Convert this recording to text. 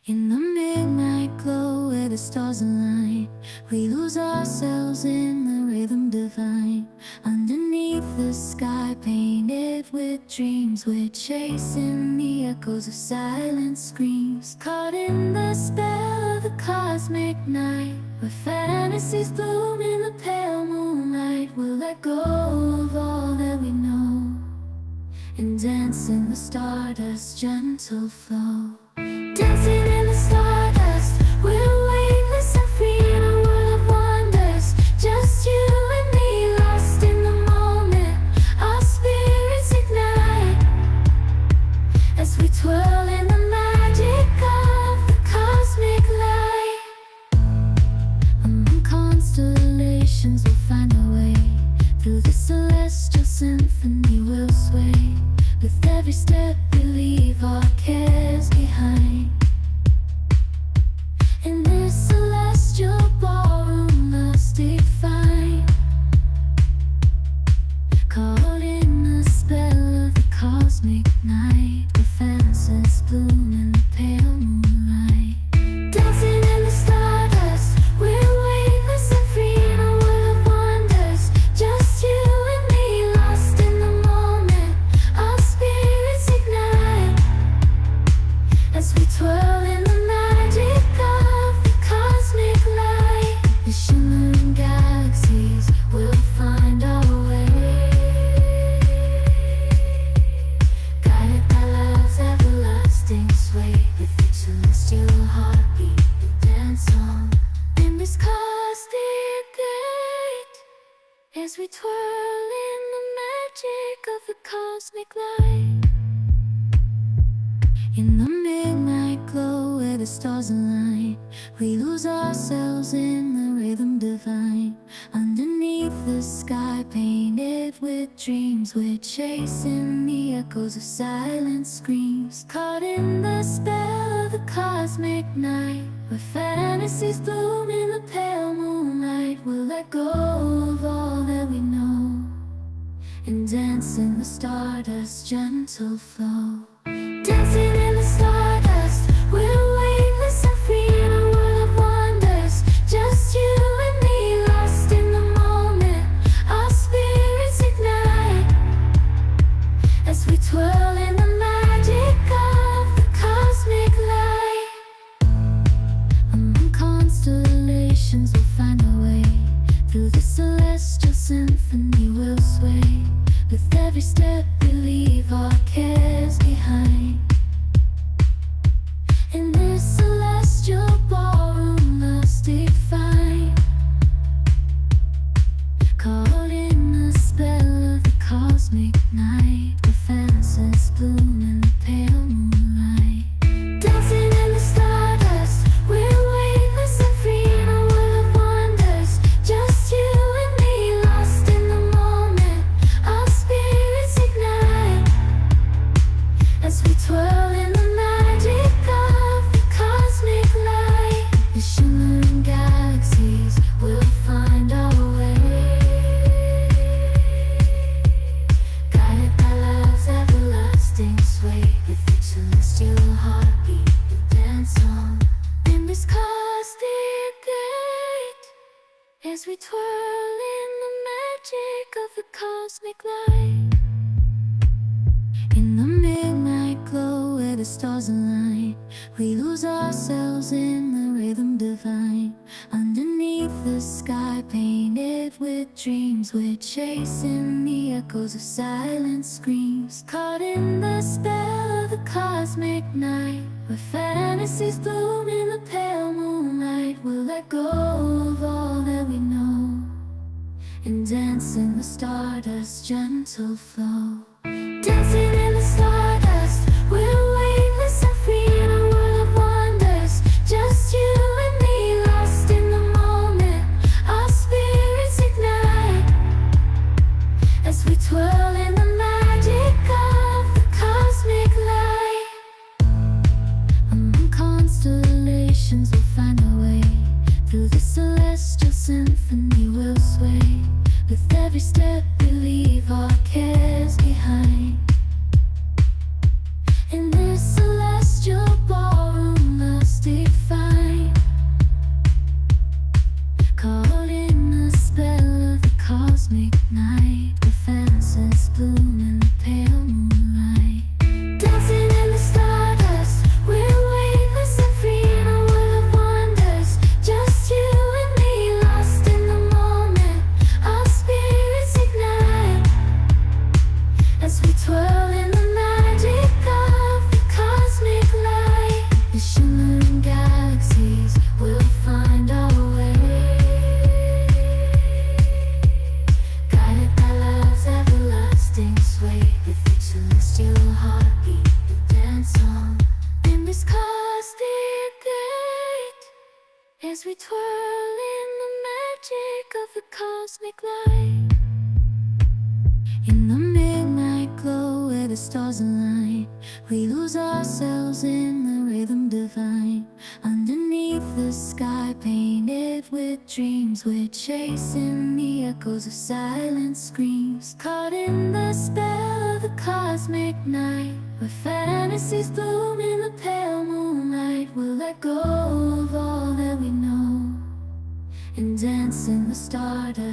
In the midnight glow where the stars align, we lose ourselves in the rhythm divine. Underneath the sky painted with dreams, we're chasing the echoes of silent screams. Caught in the spell of the cosmic night, where fantasies bloom in the pale moonlight. We'll let go of all that we know and dance in the stardust's gentle flow. Dancing in the stardust, we're weightless and free in a world of wonders. Just you and me, lost in the moment. Our spirits ignite as we twirl in the magic of the cosmic light. Among constellations we'll find our way. Through the celestial symphony we'll sway. With every step we leave our cares behind. In this celestial ballroom love's defined. Caught in the spell of the cosmic night, where fantasies bloom in the pale moonlight. Dancing in the stardust, we're weightless and free in a world of wonders. Just you and me, lost in the moment. Our spirits ignite as we twirl in the magic of the cosmic light. The shimmering galaxies will find our way, guided by love's everlasting sway. With each celestial heartbeat we dance on in this cosmic gate, as we twirl in the magic of the cosmic light. In the midnight glow where the stars align, we lose ourselves in the rhythm divine. Underneath the sky painted with dreams, we're chasing the echoes of silent screams. Caught in the spell of the cosmic night, where fantasies bloom in the pale moonlight. We'll let go of all that we know and dance in the stardust's gentle flow. Dancing in the stardust, we're weightless and free in a world of wonders. Just you and me, lost in the moment. Our spirits ignite as we twirl in the magic of the cosmic light. Among constellations we'll find our way. Through the celestial symphony we'll sway. With every step we leave our cares behind. In this celestial ballroom love's defined. Caught in the spell of the cosmic night, where fantasies bloom in the pale moonlight. Dancing in the stardust, we're weightless and free in a world of wonders. Just you and me, lost in the moment. Our spirits ignite as we twirl in the magic of the cosmic light. The shimmering galaxies will find our way, guided by love's everlasting sway. With each celestial heartbeat we dance on in this cosmic gate, as we twirl in the magic of the cosmic light. In the midnight glow where the stars align, we lose ourselves in the rhythm divine. Underneath the sky painted with dreams, we're chasing the echoes of silent screams. Caught in the spell of the cosmic night, where fantasies bloom in the pale moonlight. We'll let go of all that we know and dance in the stardust's gentle flow. Dancing in the stardust, we're weightless and free in a world of wonders. Just you and me, lost in the moment. Our spirits ignite as we twirl in the magic of the cosmic light. Among constellations we'll find our way. Through the celestial symphony we'll sway. With every step we leave our cares behind. In this celestial ballroom love's shimmering galaxies, we'll find our way. Guided by love's everlasting sway, with each celestial heartbeat to dance on in this cosmic gate, as we twirl in the magic of the cosmic light. In the midnight glow where the stars align, we lose ourselves in the rhythm divine. Underneath the sky painted with dreams, we're chasing the echoes of silent screams. Caught in the spell of the cosmic night, where fantasies bloom in the pale moonlight. We'll let go of all that we know and dance in the stardust.